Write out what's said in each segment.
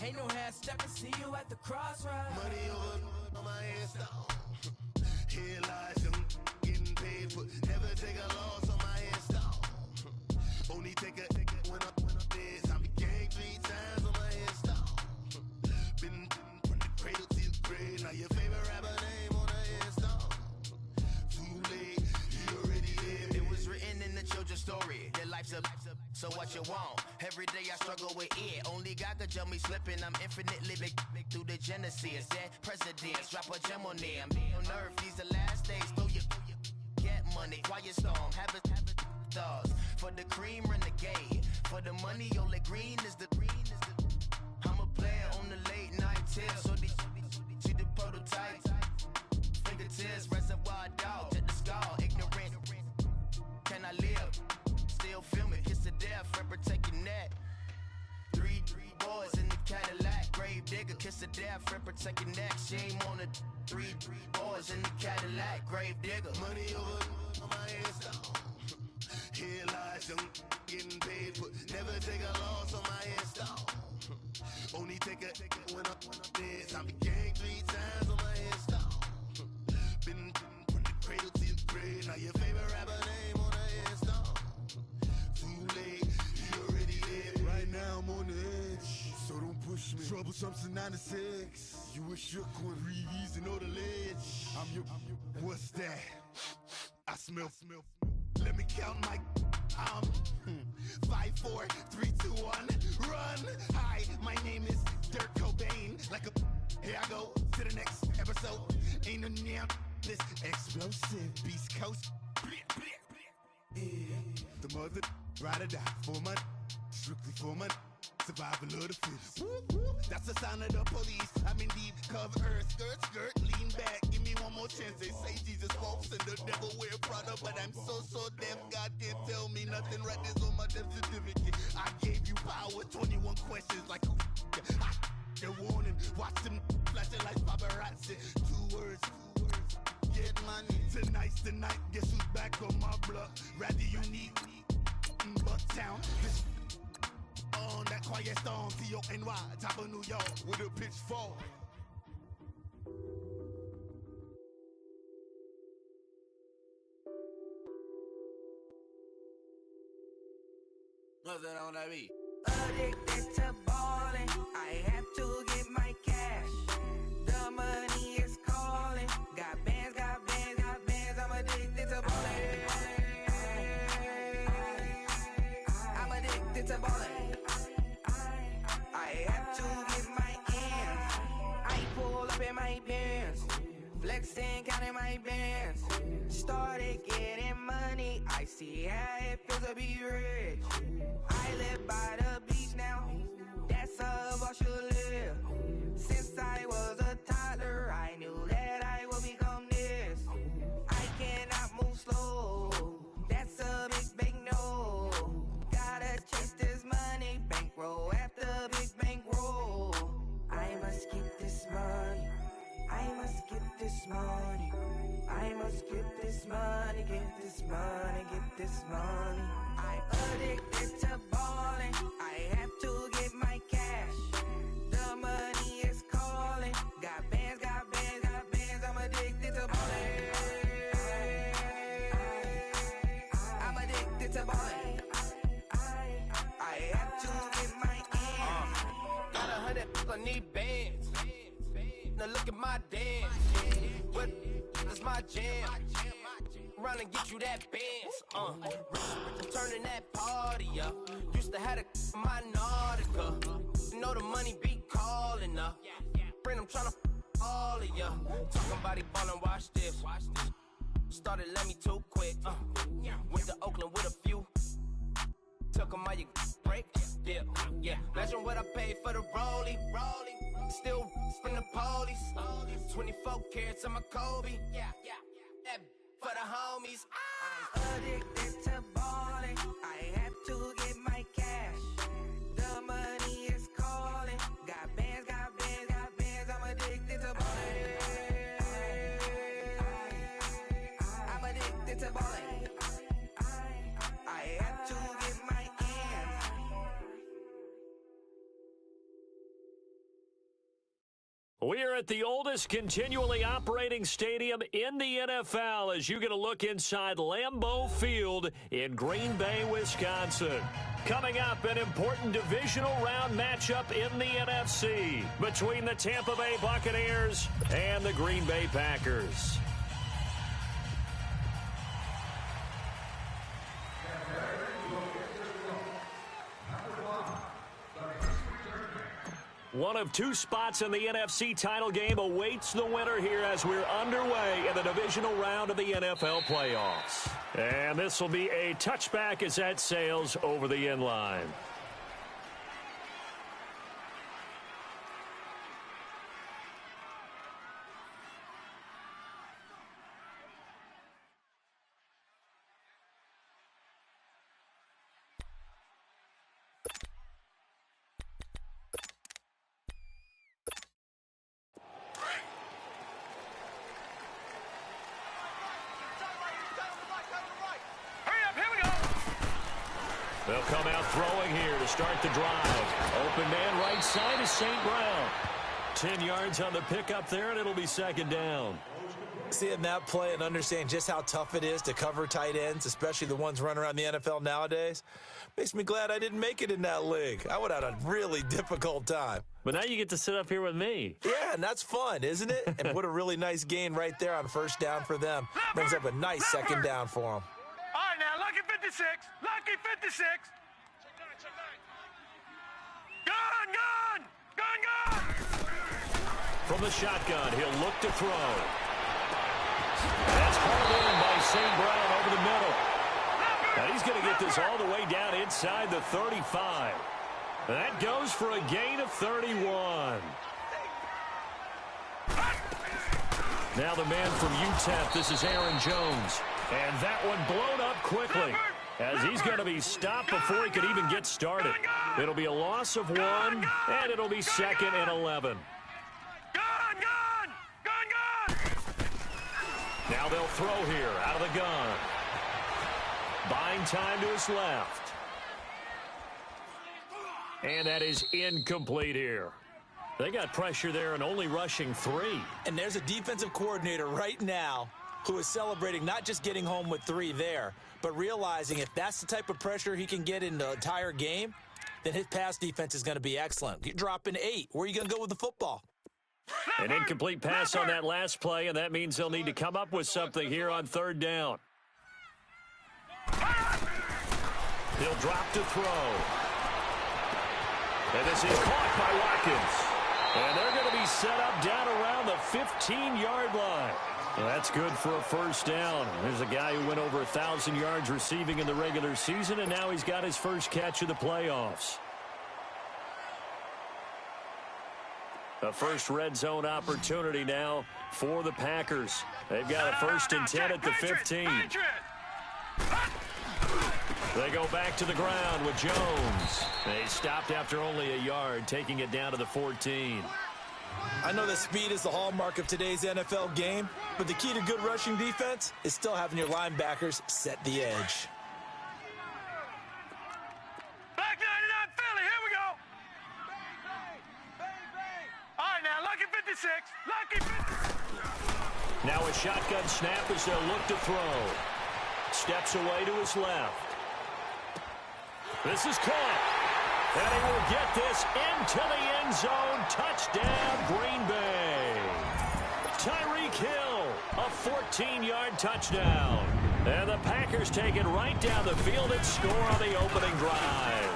Ain't no half stepping, see you at the crossroads. Money over on my headstone. Here lies young, getting paid for. Never take a loss on my headstone. Only take a when I'm dead. I be gang 3 times on my headstone. Been from the cradle to the grave. Now your favorite rapper name on the headstone. Too late, you already lived. It was written in the children's story. Their life's a so what you want. Every day I struggle with it. Only God could jump me slipping. I'm infinitely big through the genesis. Dead presidents, drop a gem on them. On earth, these the last days. Throw your get money, quiet storm. Have it stars. For the cream, renegade. For the money, only green is the I'm a player on the late night tips. So these see the prototype. Fingertips, reservoir dog. To the skull, ignorant. Can I live? Still film it, kiss to death, friend protect your neck. Three boys in the Cadillac, grave digger, kiss to death, friend protect your neck. Shame on the three boys in the Cadillac, grave digger. Money over on my headstone. Here lies young, getting paid for. Never take a loss on my headstone. Only take a when I'm dead. I be gang 3 times on my headstone. Been from the cradle to the grave. Now your favorite rapper name on the headstone. Too late, you already lived. Right now I'm on the edge, so don't push me. Troublesome since 96. You wish you could breathe and know the ledge. I'm your. What's that? I smell. Let me count my 5, 4, 3, 2, 1, run. Hi, my name is Dirk Cobain. Like a here I go to the next episode. Ain't no damn this explosive Beast Coast. The mother ride or die for my strictly for my survival of the fittest. That's the sound of the police. I'm in deep cover earth, skirt, lean back. Give me one more chance. They say Jesus walks and the devil wear Prada, but I'm so deaf. God can't tell me nothing. Right there's on my death certificate. I gave you power. 21 questions like who? They're warning. Watch them flashing like paparazzi. 2 words. Get money. Tonight's the night. Guess who's back on my block? Rather unique. Bucktown. On that quiet storm, T-O-N-Y, top of New York, with a pitchfork. What's that on that beat? Addicted to ballin', I have to get my cash. The money is calling. Got bands, I'm addicted to ballin'. I'm addicted to ballin'. I have to get my ends. I pull up in my pants, flexing, counting my bands. Started getting money, I see how it feels to be rich. I live by the beach now, that's how I should live. Since I was a toddler, I knew that I would become this. I cannot move slow, that's a big no. Gotta chase this money, bankroll after big bankroll. I must get this money, I must get this money, I must get this money, get this money, get this money. I'm addicted to ballin', I have to get my cash. The money is calling. Got bands, I'm addicted to ballin'. I'm addicted to ballin'. I have to get my ends. Got 100, I need bands. Now look at my dance. What is my jam? Run and get you that bands. Turning that party up. Used to have a my Nautica. Know the money be calling up. Friend, I'm tryna all of ya. Talking about he ballin', watch this. Started let me too quick. Went to Oakland with a few. Took 'em all you break. Yeah. Imagine what I paid for the rollie. Still from the police. 24 carats on my Kobe. That for the homies. I'm addicted to ballin', I have to get my cash. The money is calling. Got bands, I'm addicted to ballin'. I'm addicted to ballin'. I have to get my ends. at the oldest continually operating stadium in the NFL as you get a look inside Lambeau Field in Green Bay, Wisconsin. Coming up, an important divisional round matchup in the NFC between the Tampa Bay Buccaneers and the Green Bay Packers. One of two spots in the NFC title game awaits the winner here as we're underway in the divisional round of the NFL playoffs. And this will be a touchback as that sails over the end line. They'll come out throwing here to start the drive. Open man right side is St. Brown. 10 yards on the pickup there, and it'll be second down. Seeing that play and understanding just how tough it is to cover tight ends, especially the ones running around the NFL nowadays, makes me glad I didn't make it in that league. I would have had a really difficult time. But now you get to sit up here with me. Yeah, and that's fun, isn't it? And put a really nice gain right there on first down for them. Brings up a nice second down for them. All right, now, lucky 56. Lucky 56. Gun! From the shotgun, he'll look to throw. That's hauled in by St. Brown over the middle. Now he's going to get this all the way down inside the 35. That goes for a gain of 31. Now the man from UTEP, this is Aaron Jones. And that one blown up quickly as he's going to be stopped before he could even get started. It'll be a loss of 1, and it'll be second and 11. Now they'll throw here out of the gun. Buying time to his left. And that is incomplete here. They got pressure there and only rushing 3. And there's a defensive coordinator right now who is celebrating not just getting home with 3 there, but realizing if that's the type of pressure he can get in the entire game, then his pass defense is going to be excellent. You're dropping 8. Where are you going to go with the football? An incomplete pass on that last play, and that means they'll need to come up with something here on third down. He'll drop to throw. And this is caught by Watkins. And they're going to be set up down around the 15-yard line. Well, that's good for a first down. There's a guy who went over 1,000 yards receiving in the regular season, and now he's got his first catch of the playoffs. A first red zone opportunity now for the Packers. They've got a first and 10 at the 15. They go back to the ground with Jones. They stopped after only a yard, taking it down to the 14. I know that speed is the hallmark of today's NFL game, but the key to good rushing defense is still having your linebackers set the edge. Back 99 Philly, here we go. All right, now, lucky 56. Lucky 56. Now a shotgun snap as they'll look to throw. Steps away to his left. This is caught. And he will get this into the end zone. Touchdown, Green Bay. Tyreek Hill, a 14-yard touchdown. And the Packers take it right down the field and score on the opening drive.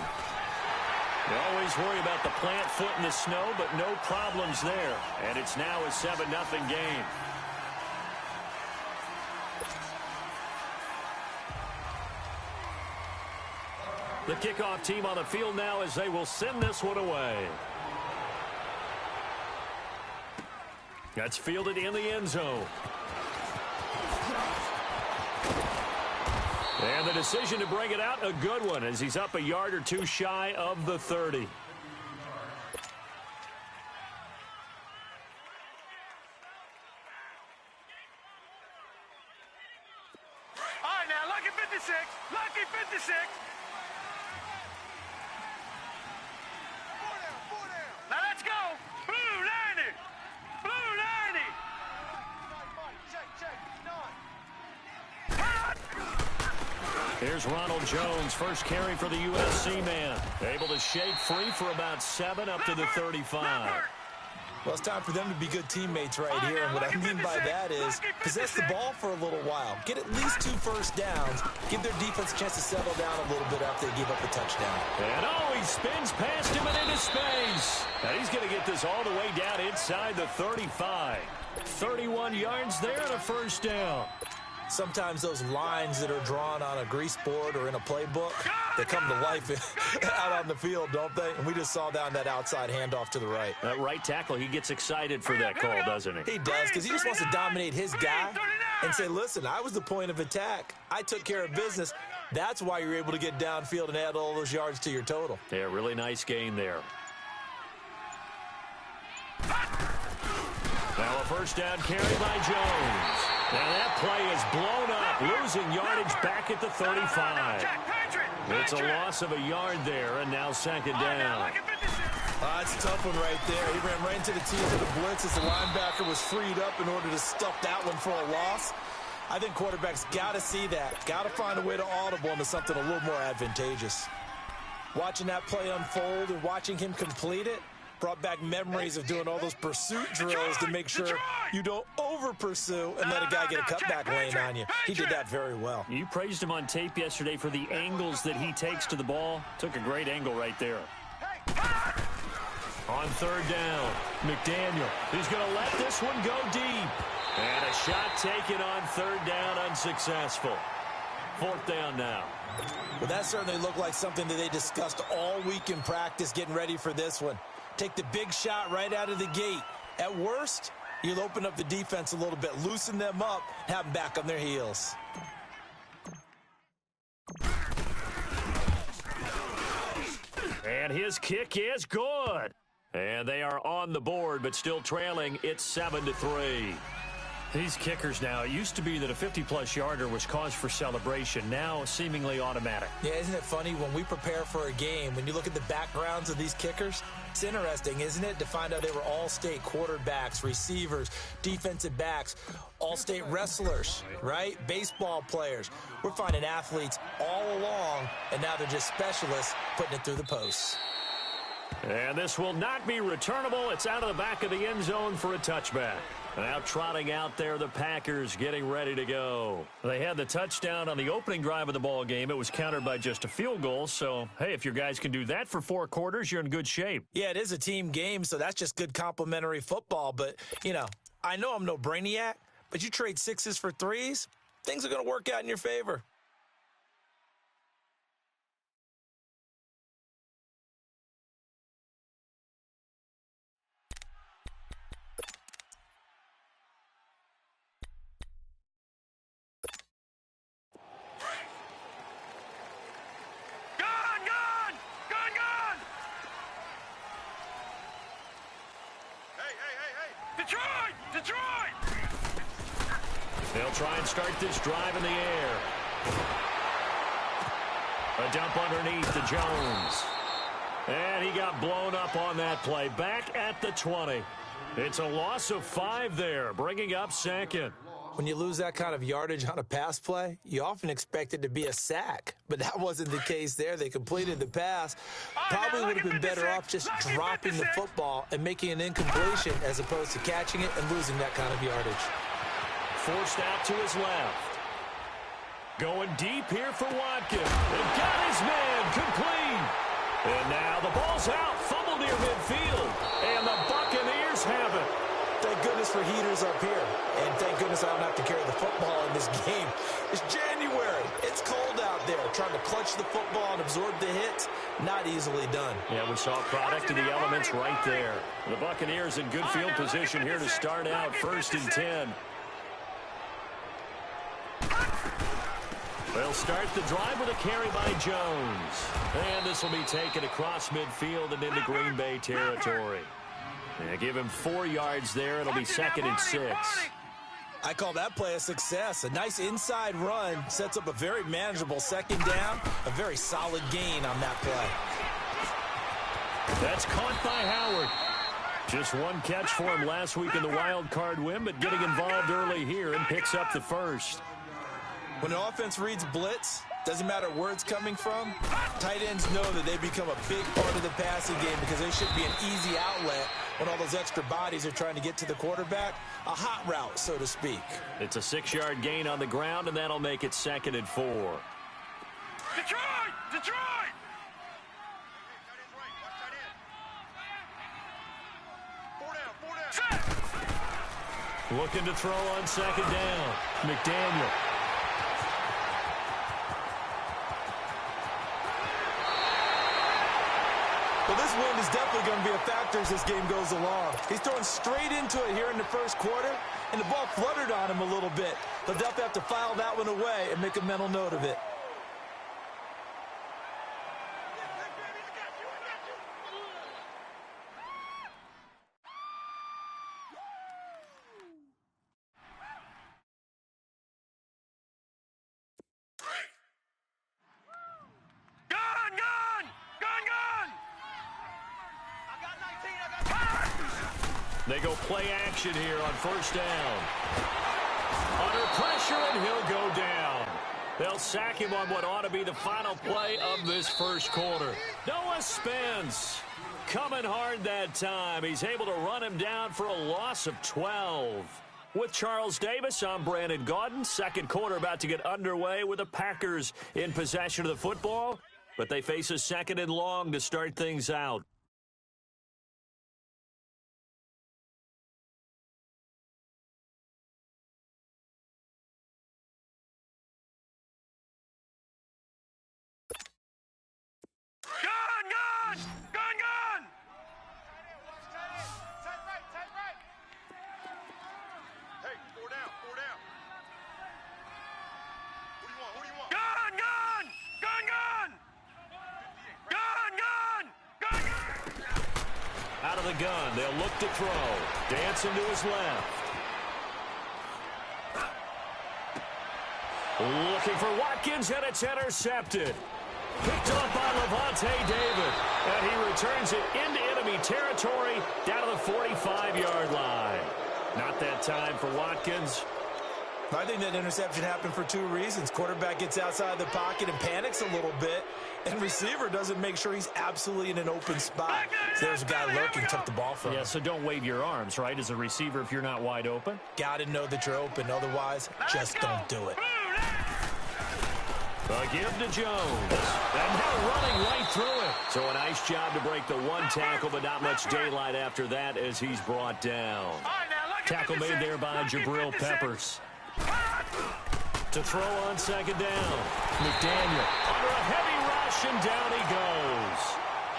You always worry about the plant foot in the snow, but no problems there. And it's now a 7-0 game. The kickoff team on the field now as they will send this one away. That's fielded in the end zone. And the decision to bring it out, a good one, as he's up a yard or two shy of the 30. All right, now, lucky 56. Lucky 56. Now let's go. Blue 90. Blue Here's Ronald Jones, first carry for the USC man. Able to shake free for about 7 up to the 35. Well, it's time for them to be good teammates right here. And what I mean by that is possess the ball for a little while. Get at least 2 first downs. Give their defense a chance to settle down a little bit after they give up a touchdown. And he spins past him and into space. And he's going to get this all the way down inside the 35. 31 yards there and a first down. Sometimes those lines that are drawn on a grease board or in a playbook, they come to life out on the field, don't they? And we just saw down that outside handoff to the right. That right tackle, he gets excited for that call, doesn't he? He does, because he just wants to dominate his guy and say, listen, I was the point of attack. I took care of business. That's why you're able to get downfield and add all those yards to your total. Yeah, really nice gain there. Now a first down carry by Jones. Now that play is blown up, losing yardage back at the 35. It's a loss of a yard there, and now second down. It's a tough one right there. He ran right into the teeth of the blitz as the linebacker was freed up in order to stuff that one for a loss. I think quarterbacks got to see that. Got to find a way to audible into something a little more advantageous. Watching that play unfold and watching him complete it brought back memories of doing all those pursuit drills to make sure you don't over-pursue and let a guy get a cutback lane on you. He did that very well. You praised him on tape yesterday for the angles that he takes to the ball. Took a great angle right there. On third down, McDaniel. He's going to let this one go deep. And a shot taken on third down, unsuccessful. Fourth down now. Well, that certainly looked like something that they discussed all week in practice getting ready for this one. Take the big shot right out of the gate. At worst, you'll open up the defense a little bit, loosen them up, have them back on their heels. And his kick is good. And they are on the board, but still trailing. It's 7-3. These kickers now, it used to be that a 50-plus yarder was cause for celebration. Now, seemingly automatic. Yeah, isn't it funny when we prepare for a game, when you look at the backgrounds of these kickers, it's interesting, isn't it, to find out they were all-state quarterbacks, receivers, defensive backs, all-state wrestlers, right? Baseball players. We're finding athletes all along, and now they're just specialists putting it through the posts. And this will not be returnable. It's out of the back of the end zone for a touchback. Now trotting out there, the Packers getting ready to go. They had the touchdown on the opening drive of the ball game. It was countered by just a field goal. So, hey, if your guys can do that for 4 quarters, you're in good shape. Yeah, it is a team game, so that's just good complimentary football. But, you know, I know I'm no brainiac, but you trade 6s for 3s, things are going to work out in your favor. They'll try and start this drive in the air. A dump underneath to Jones. And he got blown up on that play. Back at the 20. It's a loss of 5 there, bringing up second. When you lose that kind of yardage on a pass play, you often expect it to be a sack. But that wasn't the case there. They completed the pass. Probably would have been better off just dropping the football and making an incompletion as opposed to catching it and losing that kind of yardage. Forced out to his left. Going deep here for Watkins. And got his man complete. And now the ball's out. Fumble near midfield. And the Buccaneers have it. Thank goodness for heaters up here. And thank goodness I don't have to carry the football in this game. It's January. It's cold out there. Trying to clutch the football and absorb the hits, not easily done. Yeah, we saw a product of the elements right there. The Buccaneers in good field position here to start out 1st and 10. They'll start the drive with a carry by Jones. And this will be taken across midfield and into Green Bay territory. And give him 4 yards there. It'll be 2nd and 6. I call that play a success. A nice inside run sets up a very manageable 2nd down. A very solid gain on that play. That's caught by Howard. Just 1 catch for him last week in the wild card win, but getting involved early here and picks up the 1st. When an offense reads blitz, Doesn't matter where it's coming from. Tight ends know that they become a big part of the passing game because they should be an easy outlet when all those extra bodies are trying to get to the quarterback. A hot route, so to speak. It's a 6-yard gain on the ground, and that'll make it 2nd and 4. Detroit! Detroit! Set! Looking to throw on 2nd down. McDaniel. Well, this wind is definitely going to be a factor as this game goes along. He's throwing straight into it here in the first quarter, and the ball fluttered on him a little bit. They'll definitely have to file that one away and make a mental note of it. They go play action here on 1st down. Under pressure, and he'll go down. They'll sack him on what ought to be the final play of this first quarter. Noah Spence coming hard that time. He's able to run him down for a loss of 12. With Charles Davis, I'm Brandon Gaudin. Second quarter about to get underway with the Packers in possession of the football, but they face a 2nd and long to start things out. Out of the gun, they'll look to throw. Dancing to his left. Looking for Watkins, and it's intercepted. Picked off by Levante David. And he returns it into enemy territory down to the 45-yard line. Not that time for Watkins. I think that interception happened for 2 reasons. Quarterback gets outside the pocket and panics a little bit, and receiver doesn't make sure he's absolutely in an open spot. So there's a guy lurking, took the ball from him. Yeah, so don't wave your arms, right, as a receiver if you're not wide open? Got to know that you're open. Otherwise, just don't do it. A give to Jones. And now running right through it. So a nice job to break the 1 tackle, but not much daylight after that as he's brought down. Tackle made there by Jabril Peppers. To throw on 2nd down. McDaniel under a heavy rush, and down he goes.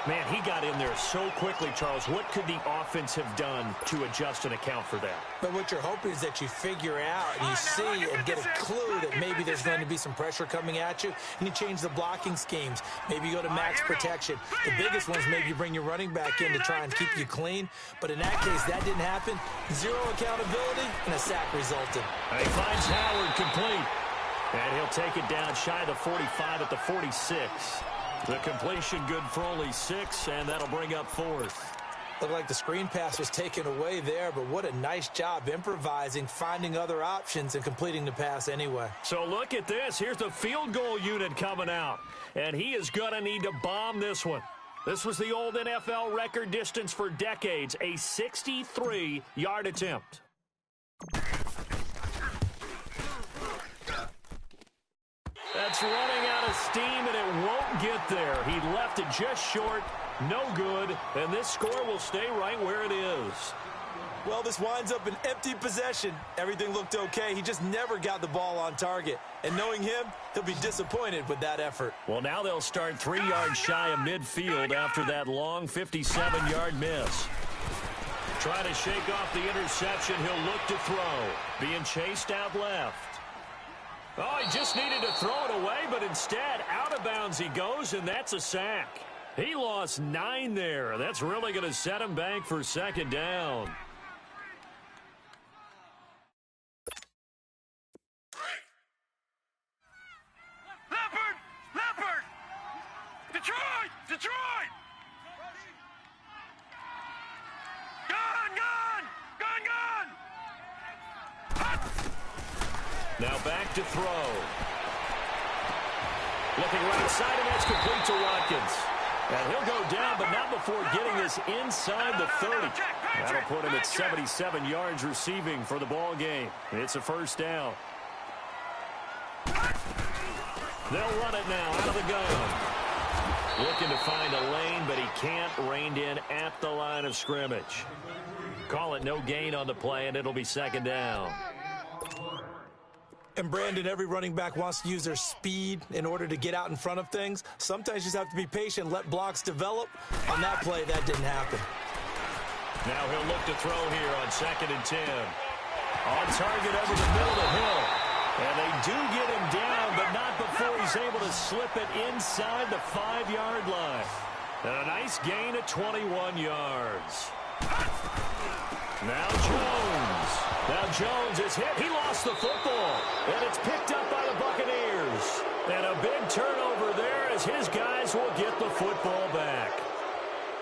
Man, he got in there so quickly, Charles. What could the offense have done to adjust and account for that? But what you're hoping is that you figure out and you see and get a clue that maybe there's going to be some pressure coming at you, and you change the blocking schemes. Maybe you go to max protection. The biggest ones, maybe you bring your running back in to try and keep you clean. But in that case, that didn't happen. 0 accountability, and a sack resulted. And he finds Howard complete. And he'll take it down shy of the 45 at the 46. The completion good for only 6, and that'll bring up 4th. Looked like the screen pass was taken away there, but what a nice job improvising, finding other options, and completing the pass anyway. So look at this. Here's the field goal unit coming out, and he is going to need to bomb this one. This was the old NFL record distance for decades, a 63-yard attempt. That's running out of steam, and it won't get there. He left it just short, no good, and this score will stay right where it is. Well, this winds up an empty possession. Everything looked okay. He just never got the ball on target. And knowing him, he'll be disappointed with that effort. Well, now they'll start 3 yards shy of midfield after that long 57-yard miss. Trying to shake off the interception, he'll look to throw. Being chased out left. Oh, he just needed to throw it away, but instead, out of bounds he goes, and that's a sack. He lost 9 there. That's really going to set him back for 2nd down. Leopard! Detroit! Detroit! Gun! Now back to throw. Looking right side, and that's complete to Watkins. And he'll go down, but not before getting this inside the 30. That'll put him at 77 yards receiving for the ball game. It's a first down. They'll run it now out of the gun. Looking to find a lane, but he can't. Reined in at the line of scrimmage. Call it no gain on the play, and it'll be second down. And, Brandon, every running back wants to use their speed in order to get out in front of things. Sometimes you just have to be patient, let blocks develop. On that play, that didn't happen. Now he'll look to throw here on 2nd and 10. On target over the middle of Hill. And they do get him down, but not before he's able to slip it inside the 5-yard line. And a nice gain of 21 yards. Now Jones. Now Jones is hit. He lost the football. And it's picked up by the Buccaneers. And a big turnover there as his guys will get the football back.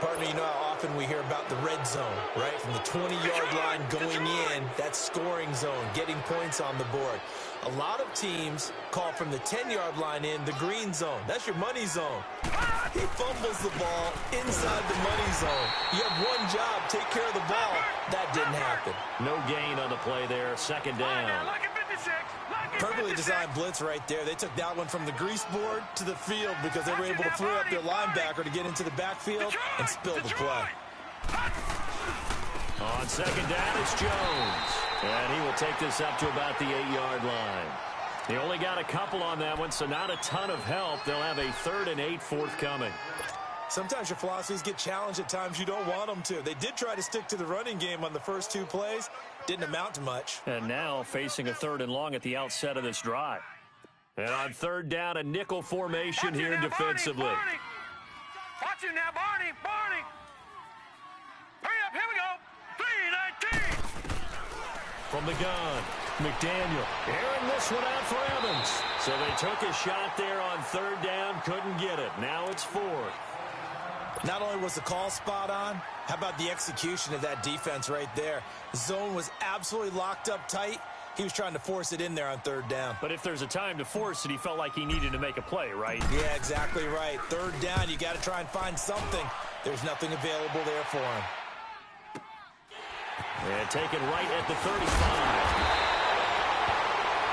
Partner, you know how often we hear about the red zone, right? From the 20-yard line going in, that's scoring zone, getting points on the board. A lot of teams call from the 10-yard line in the green zone. That's your money zone. He fumbles the ball inside the money zone. You have one job, take care of the ball. That didn't happen. No gain on the play there, second down. Perfectly designed blitz right there. They took that one from the grease board to the field because they were able to free up their linebacker to get into the backfield and spill the play. On second down, it's Jones. And he will take this up to about the 8-yard line. He only got a couple on that one, so not a ton of help. They'll have a 3rd and 8 forthcoming. Sometimes your philosophies get challenged at times you don't want them to. They did try to stick to the running game on the first 2 plays. Didn't amount to much. And now facing a 3rd and long at the outset of this drive. And on 3rd down, a nickel formation here defensively. Barney. Watch it now, Barney. Barney. Hurry up, here we go. 3-19. From the gun, McDaniel airing this one out for Evans. So they took a shot there on 3rd down, couldn't get it. Now it's 4th. Not only was the call spot on, how about the execution of that defense right there? The zone was absolutely locked up tight. He was trying to force it in there on 3rd down. But if there's a time to force it, he felt like he needed to make a play, right? Yeah, exactly right. 3rd down, you got to try and find something. There's nothing available there for him. And taken right at the 35.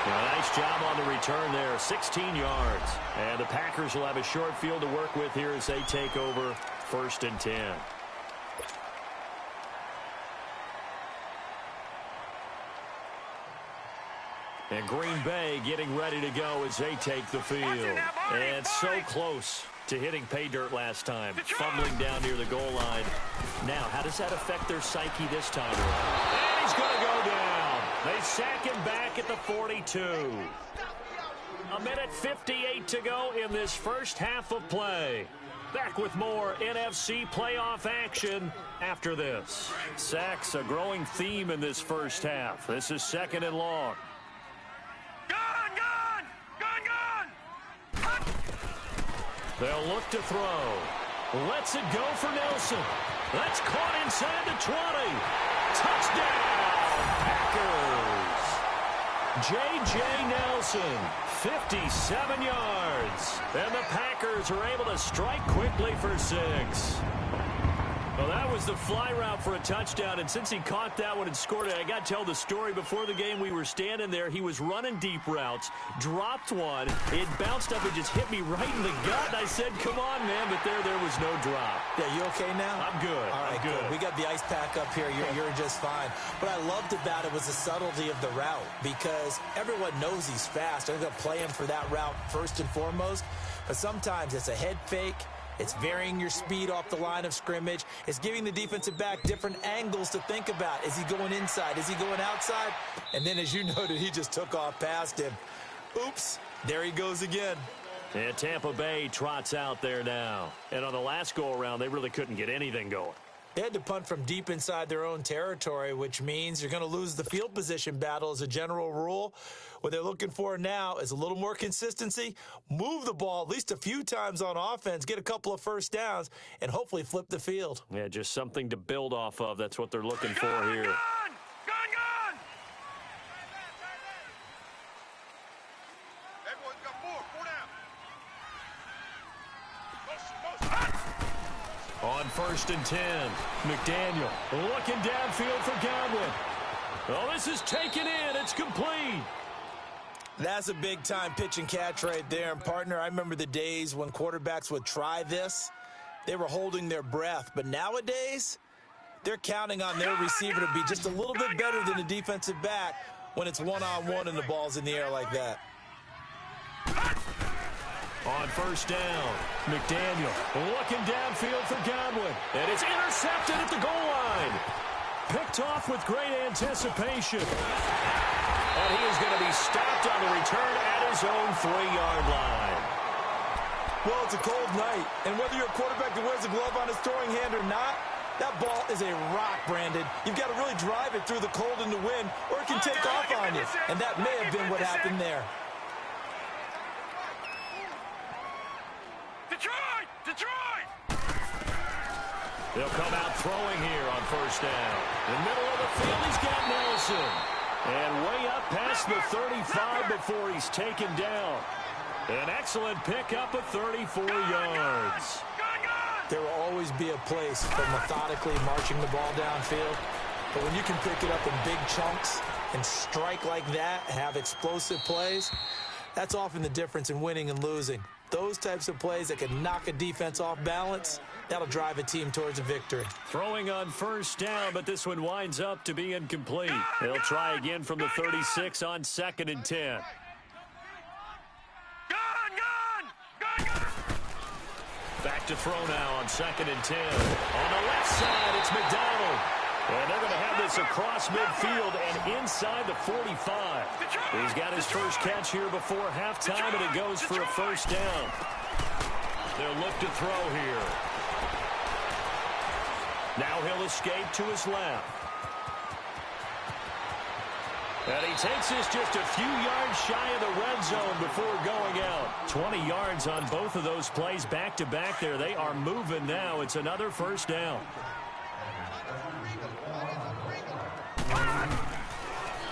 A nice job on the return there, 16 yards. And the Packers will have a short field to work with here as they take over 1st and 10. And Green Bay getting ready to go as they take the field. And so close to hitting pay dirt last time, fumbling down near the goal line. Now, how does that affect their psyche this time around? And he's going to go down. They sack him back at the 42. A minute 58 to go in this first half of play. Back with more NFC playoff action after this. Sacks a growing theme in this first half. This is 2nd and long. They'll look to throw. Lets it go for Nelson. That's caught inside the 20. Touchdown, Packers. J.J. Nelson, 57 yards. And the Packers are able to strike quickly for 6. Well, that was the fly route for a touchdown, and since he caught that one and scored it, I got to tell the story. Before the game, we were standing there. He was running deep routes, dropped one. It bounced up and just hit me right in the gut. I said, come on, man, but there was no drop. Yeah, you okay now? I'm good. All right, I'm good. We got the ice pack up here. You're just fine. What I loved about it was the subtlety of the route because everyone knows he's fast. They're going to play him for that route first and foremost, but sometimes it's a head fake. It's varying your speed off the line of scrimmage. It's giving the defensive back different angles to think about. Is he going inside? Is he going outside? And then, as you noted, he just took off past him. Oops, there he goes again. And Tampa Bay trots out there now. And on the last go-around, they really couldn't get anything going. They had to punt from deep inside their own territory, which means you're going to lose the field position battle as a general rule. What they're looking for now is a little more consistency, move the ball at least a few times on offense, get a couple of first downs, and hopefully flip the field. Yeah, just something to build off of. That's what they're looking for here. Gun! Everyone's got 4 down. On 1st and 10, McDaniel looking downfield for Godwin. Oh, this is taken in. It's complete. That's a big-time pitch and catch right there. And, partner, I remember the days when quarterbacks would try this. They were holding their breath. But nowadays, they're counting on their receiver to be just a little bit better than the defensive back when it's one-on-one and the ball's in the air like that. On 1st down, McDaniel looking downfield for Godwin. And it's intercepted at the goal line. Picked off with great anticipation. And he is going to be stopped on the return at his own 3-yard line. Well, it's a cold night, and whether you're a quarterback that wears a glove on his throwing hand or not, that ball is a rock, Brandon. You've got to really drive it through the cold and the wind, or it can take off on you. And that may have been what happened there. Detroit! Detroit! They'll come out throwing here on 1st down. In the middle of the field, he's got Nelson. And way up past the 35 before he's taken down. An excellent pickup of 34 yards. There will always be a place for methodically marching the ball downfield. But when you can pick it up in big chunks and strike like that, have explosive plays, that's often the difference in winning and losing. Those types of plays that can knock a defense off balance, that'll drive a team towards a victory. Throwing on 1st down, but this one winds up to be incomplete. They'll try again from the 36 on 2nd and 10. Back to throw now on 2nd and 10. On the left side, it's McDonald. And they're going to have this across midfield and inside the 45. He's got his first catch here before halftime, and it goes for a 1st down. They'll look to throw here. Now he'll escape to his left. And he takes this just a few yards shy of the red zone before going out. 20 yards on both of those plays back-to-back there. They are moving now. It's another 1st down.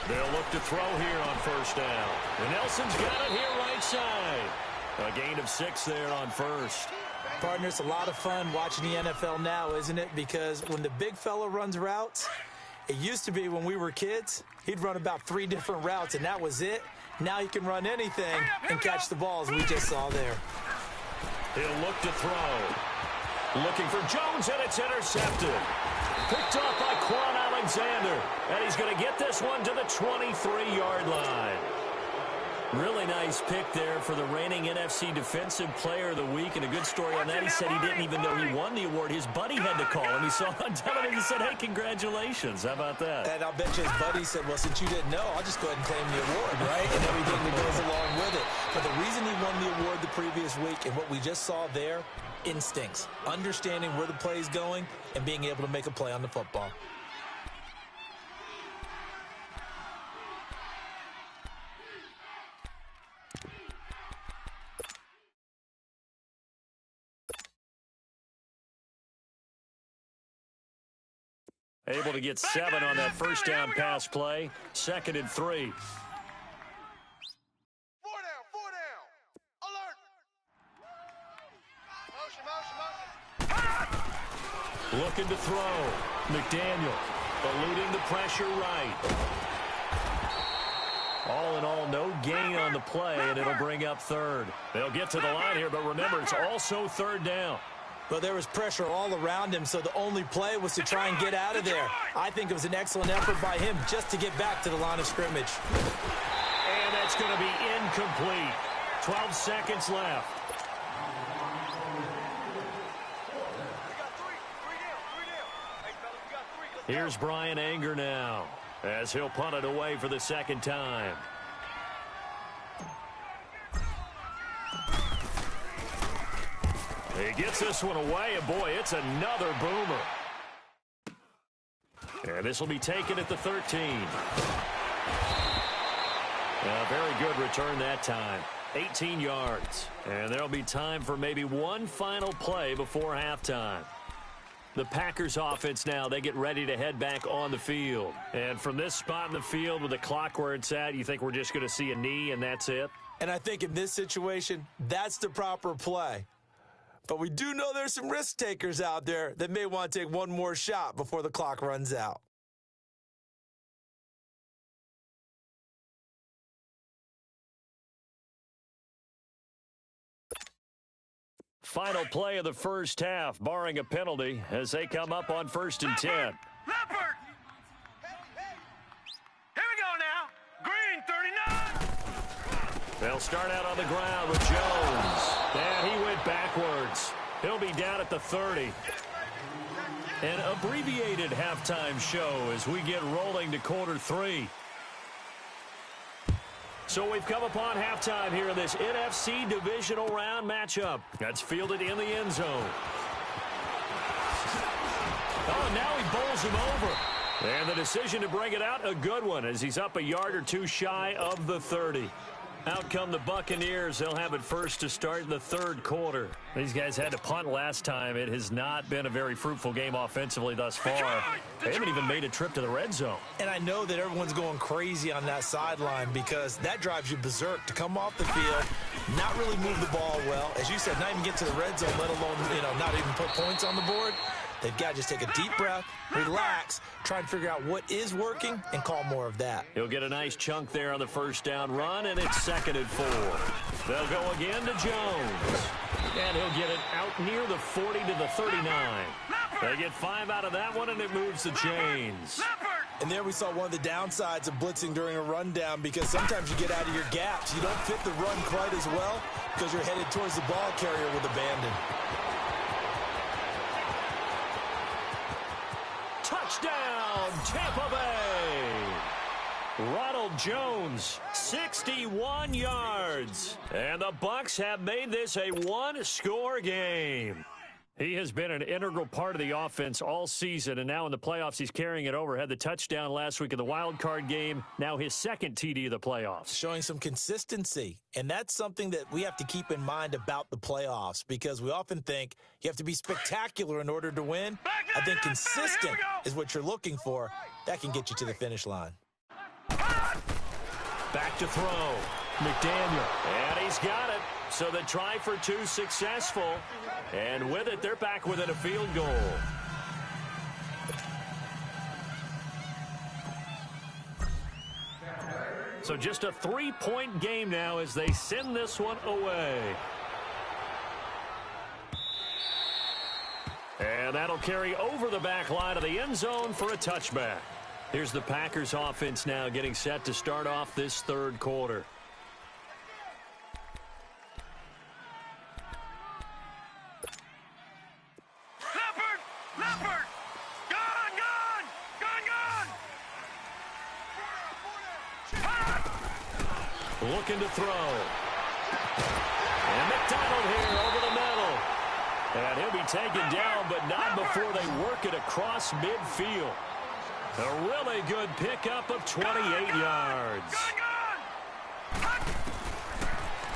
They'll look to throw here on 1st down. And Nelson's got it here right side. A gain of 6 there on 1st. Partner, it's a lot of fun watching the NFL now, isn't it? Because when the big fella runs routes, it used to be when we were kids, he'd run about 3 different routes, and that was it. Now he can run anything and catch the balls we just saw there. He'll look to throw. Looking for Jones, and it's intercepted. Picked off by Quan Alexander. And he's going to get this one to the 23-yard line. Really nice pick there for the reigning NFC Defensive Player of the Week. And a good story on that. He said he didn't even know he won the award. His buddy had to call him. He saw it on television and said, hey, congratulations. How about that? And I'll bet you his buddy said, well, since you didn't know, I'll just go ahead and claim the award, right? And everything that goes along with it. But the reason he won the award the previous week and what we just saw there, instincts, understanding where the play is going and being able to make a play on the football. Able to get 7 on that 1st down pass play. 2nd and 3. 4 down. Alert. Motion. Looking to throw. McDaniel eluding the pressure right. All in all, no gain on the play, and it'll bring up 3rd. They'll get to the line here, but remember, it's also 3rd down. Well, there was pressure all around him, so the only play was to try and get out of there. I think it was an excellent effort by him just to get back to the line of scrimmage. And that's going to be incomplete. 12 seconds left. Here's Brian Anger now as he'll punt it away for the 2nd time. He gets this one away, and boy, it's another boomer. And this will be taken at the 13. A very good return that time. 18 yards. And there'll be time for maybe one final play before halftime. The Packers offense now, they get ready to head back on the field. And from this spot in the field with the clock where it's at, you think we're just going to see a knee and that's it? And I think in this situation, that's the proper play. But we do know there's some risk takers out there that may want to take one more shot before the clock runs out. Final play of the first half, barring a penalty, as they come up on 1st and 10. Leopard! Here we go now. Green 39. They'll start out on the ground with Jones. And he went backwards. He'll be down at the 30. An abbreviated halftime show as we get rolling to quarter 3. So we've come upon halftime here in this NFC divisional round matchup. That's fielded in the end zone. Oh, and now he bowls him over. And the decision to bring it out, a good one, as he's up a yard or two shy of the 30. Out come the Buccaneers. They'll have it first to start the third quarter. These guys had to punt last time. It has not been a very fruitful game offensively thus far. They haven't even made a trip to the red zone. And I know that everyone's going crazy on that sideline because that drives you berserk to come off the field, not really move the ball well. As you said, not even get to the red zone, let alone, not even put points on the board. They've got to just take a deep breath, relax, try and figure out what is working, and call more of that. He'll get a nice chunk there on the first down run, and it's 2nd and 4. They'll go again to Jones. And he'll get it out near the 40 to the 39. They get 5 out of that one, and it moves the chains. And there we saw one of the downsides of blitzing during a rundown because sometimes you get out of your gaps. You don't fit the run quite as well because you're headed towards the ball carrier with abandon. Touchdown, Tampa Bay! Ronald Jones, 61 yards. And the Bucs have made this a one-score game. He has been an integral part of the offense all season, and now in the playoffs he's carrying it over. Had the touchdown last week in the wild card game, now his 2nd TD of the playoffs. Showing some consistency, and that's something that we have to keep in mind about the playoffs because we often think you have to be spectacular in order to win. I think consistent is what you're looking for. That can get you to the finish line. Back to throw. McDaniel, and he's got it. So the try for 2 successful. And with it, they're back within a field goal. So just a 3-point game now as they send this one away. And that'll carry over the back line of the end zone for a touchback. Here's the Packers offense now getting set to start off this third quarter. Leopard! Gone! Looking to throw. And McDonald here over the middle. And he'll be taken down, but not before they work it across midfield. A really good pickup of 28 yards.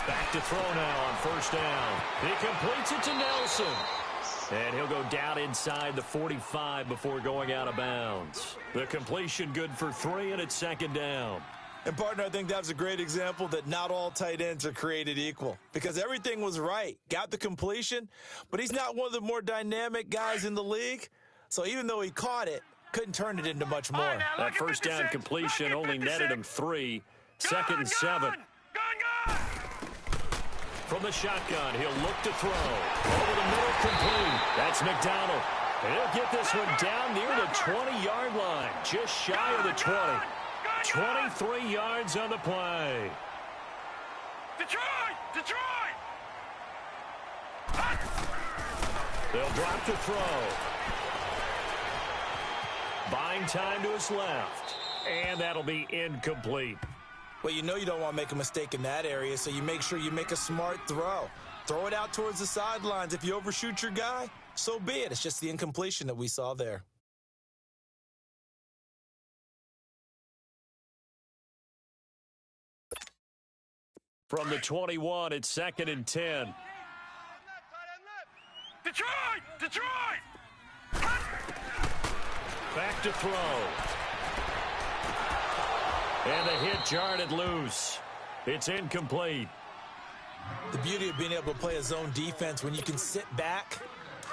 Back to throw now on first down. He completes it to Nelson. And he'll go down inside the 45 before going out of bounds. The completion good for 3, and it's 2nd down. And, partner, I think that was a great example that not all tight ends are created equal because everything was right. Got the completion, but he's not one of the more dynamic guys in the league. So even though he caught it, couldn't turn it into much more. That first down completion only netted him 3. 2nd and 7. From the shotgun, he'll look to throw. Over the middle, complete. That's McDonald. He'll get this one down near the 20-yard line, just shy of the 20. 23 yards on the play. Detroit! They'll drop to throw. Buying time to his left. And that'll be incomplete. Well, you know you don't want to make a mistake in that area, so you make sure you make a smart throw. Throw it out towards the sidelines. If you overshoot your guy, so be it. It's just the incompletion that we saw there. From the 21, it's 2nd and 10. Detroit! Back to throw. And the hit jarred it loose. It's incomplete. The beauty of being able to play a zone defense when you can sit back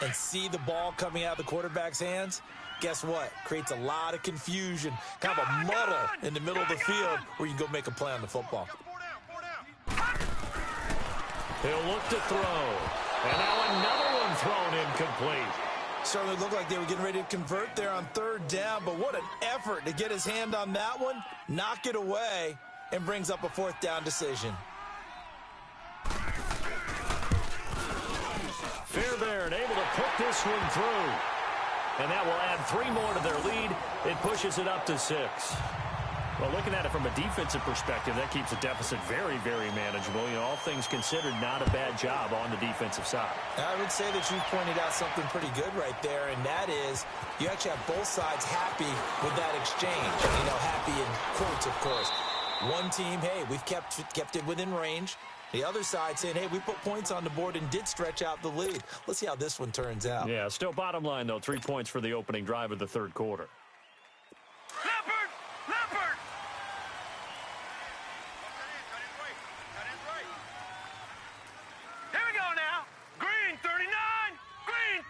and see the ball coming out of the quarterback's hands, guess what? Creates a lot of confusion, kind of a muddle in the middle of the field where you can go make a play on the football. He'll look to throw. And now another one thrown incomplete. Certainly looked like they were getting ready to convert there on third down, but what an effort to get his hand on that one, knock it away, and brings up a fourth down decision. Fairbairn able to put this one through. And that will add 3 more to their lead. It pushes it up to 6. Well, looking at it from a defensive perspective, that keeps the deficit very, very manageable. You know, all things considered, not a bad job on the defensive side. I would say that you pointed out something pretty good right there, and that is you actually have both sides happy with that exchange. You know, happy in quotes, of course. One team, hey, we've kept it within range. The other side saying, hey, we put points on the board and did stretch out the lead. Let's see how this one turns out. Yeah, still bottom line, though, 3 points for the opening drive of the third quarter. Leopard! Leopard! Here we go now. Green 39! Green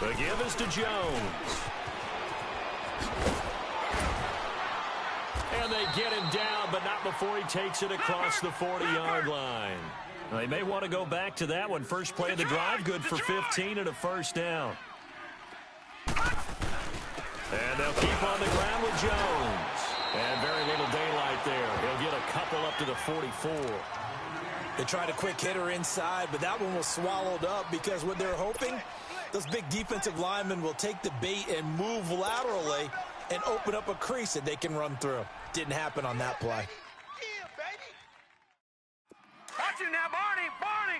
39! The give is to Jones. And they get him down, but not before he takes it across the 40-yard line. They may want to go back to that one. First play of the drive, good for 15 and a first down. And they'll keep on the ground with Jones. And very little daylight there. He'll get a couple up to the 44. They tried a quick hitter inside, but that one was swallowed up because what they're hoping, those big defensive linemen will take the bait and move laterally and open up a crease that they can run through. Didn't happen on that play. Watch it now, Barney! Barney!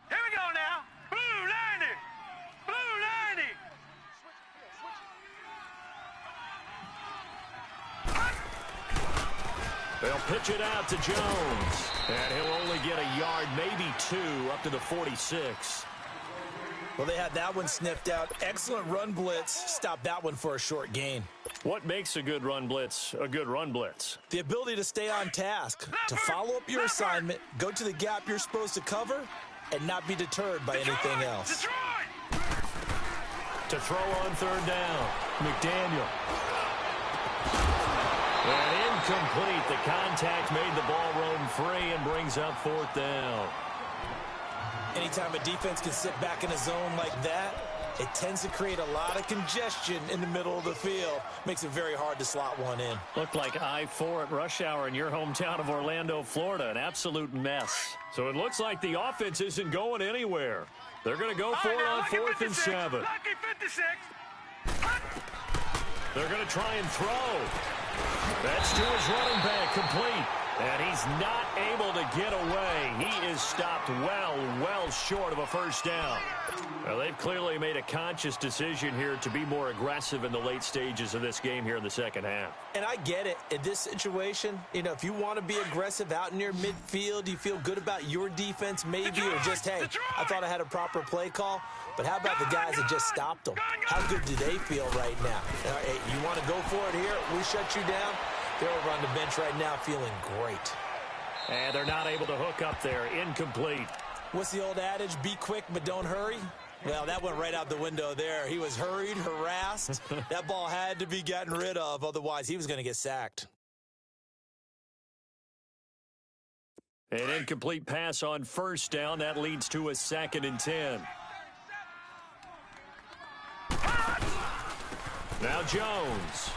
Here we go now. Blue 90! Blue 90! They'll pitch it out to Jones. And he'll only get a yard, maybe 2, up to the 46. Well, they had that one sniffed out. Excellent run blitz. Stopped that one for a short gain. What makes a good run blitz a good run blitz? The ability to stay on task, to follow up your assignment, go to the gap you're supposed to cover, and not be deterred by anything else. To throw on third down, McDaniel. And incomplete. The contact made the ball roam free and brings up fourth down. Anytime a defense can sit back in a zone like that, it tends to create a lot of congestion in the middle of the field. Makes it very hard to slot one in. Looked like I-4 at rush hour in your hometown of Orlando, Florida. An absolute mess. So it looks like the offense isn't going anywhere. They're going to go for it on 4th and 7. Lucky 56! They're going to try and throw. That's to his running back, complete. And he's not able to get away. He is stopped well short of a first down. Well, they've clearly made a conscious decision here to be more aggressive in the late stages of this game here in the second half. And I get it. In this situation, you know, if you want to be aggressive out near midfield, you feel good about your defense maybe, or just, hey, I thought I had a proper play call. But how about the guys that just stopped them? How good do they feel right now? Hey, you want to go for it here? We shut you down. They're over on the bench right now feeling great. And they're not able to hook up there. Incomplete. What's the old adage? Be quick, but don't hurry. Well, that went right out the window there. He was hurried, harassed. That ball had to be gotten rid of. Otherwise, he was going to get sacked. An incomplete pass on first down. That leads to a 2nd and 10. Now Jones.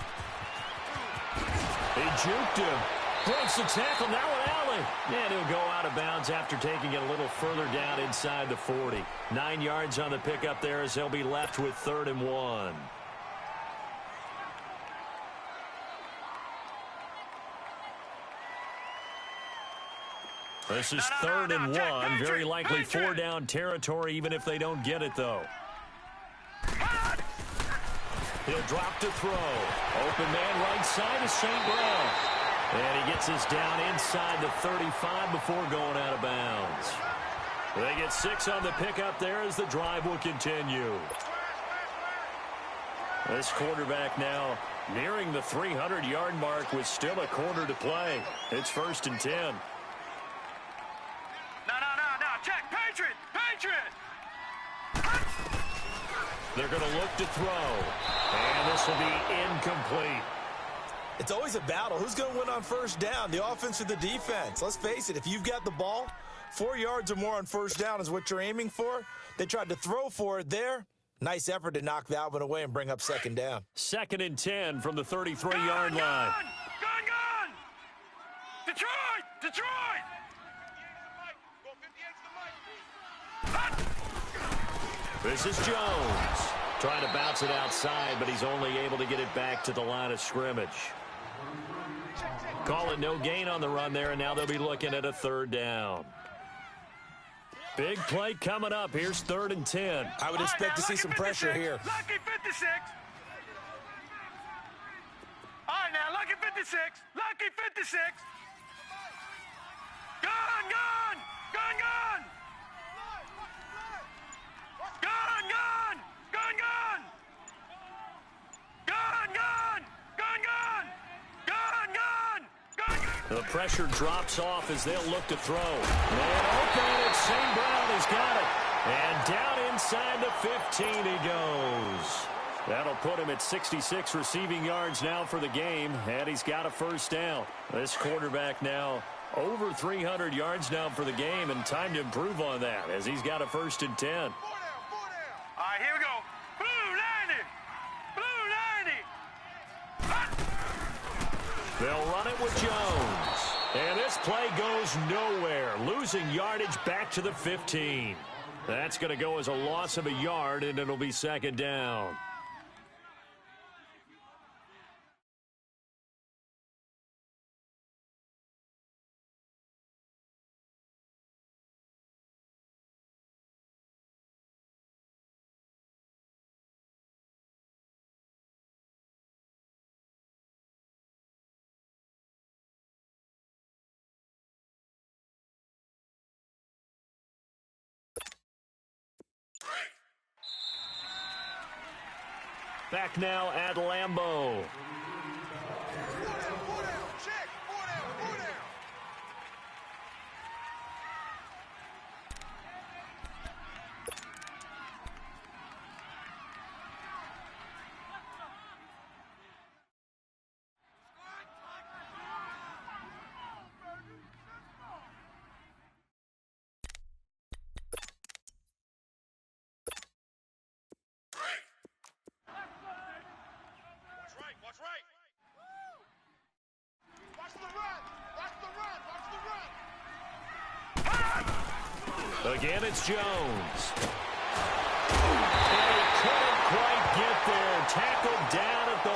He juked him. Breaks the tackle. Now an alley. And he'll go out of bounds after taking it a little further down inside the 40. 9 yards on the pickup there as they'll be left with 3rd and 1. This is 3rd and 1. Very likely 4-down territory even if they don't get it, though. He'll drop to throw. Open man right side is St. Brown. And he gets this down inside the 35 before going out of bounds. They get 6 on the pickup there as the drive will continue. This quarterback now nearing the 300-yard mark with still a quarter to play. It's 1st and 10. No. Check. Patriot. They're going to look to throw. And this will be incomplete. It's always a battle. Who's going to win on 1st down, the offense or the defense? Let's face it, if you've got the ball, 4 yards or more on 1st down is what you're aiming for. They tried to throw for it there. Nice effort to knock that one away and bring up 2nd down. 2nd and 10 from the 33-yard line. Gun! Detroit! This is Jones. Trying to bounce it outside, but he's only able to get it back to the line of scrimmage. Call it no gain on the run there, and now they'll be looking at a 3rd down. Big play coming up. Here's 3rd and 10. I would expect to see some pressure here. Lucky 56. All right, now, lucky 56. Lucky 56. Gun! The pressure drops off as they'll look to throw. Man open, it's St. Brown. He's got it. And down inside the 15 he goes. That'll put him at 66 receiving yards now for the game, and he's got a 1st down. This quarterback now over 300 yards now for the game, and time to improve on that as he's got a 1st and 10. All right, here we go. Blue 90. They'll run it with Jones. And this play goes nowhere. Losing yardage back to the 15. That's going to go as a loss of a yard, and it'll be 2nd down. Back now at Lambeau. Again, it's Jones. And he couldn't quite get there. Tackled down at the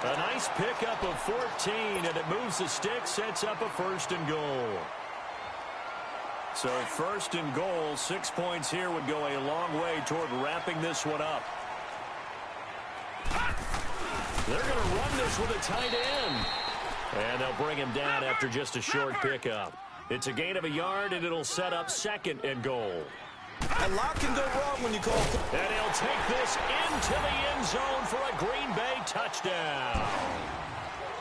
1. A nice pickup of 14, and it moves the stick, sets up a 1st and goal. So 1st and goal, 6 points here would go a long way toward wrapping this one up. They're going to run this with a tight end. And they'll bring him down after just a short pickup. It's a gain of a yard, and it'll set up 2nd and goal. A lot can go wrong when you call. And he'll take this into the end zone for a Green Bay touchdown.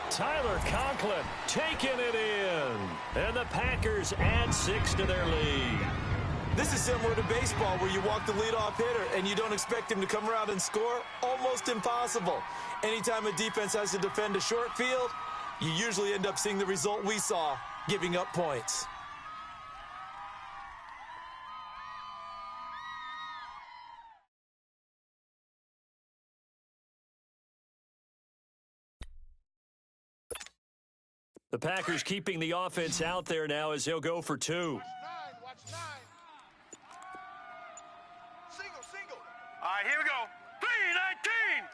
Tyler Conklin taking it in. And the Packers add 6 to their lead. This is similar to baseball where you walk the leadoff hitter and you don't expect him to come around and score. Almost impossible. Anytime a defense has to defend a short field, you usually end up seeing the result we saw, giving up points. The Packers keeping the offense out there now as they'll go for 2. Watch 9. Single. All right, here we go. 3-19.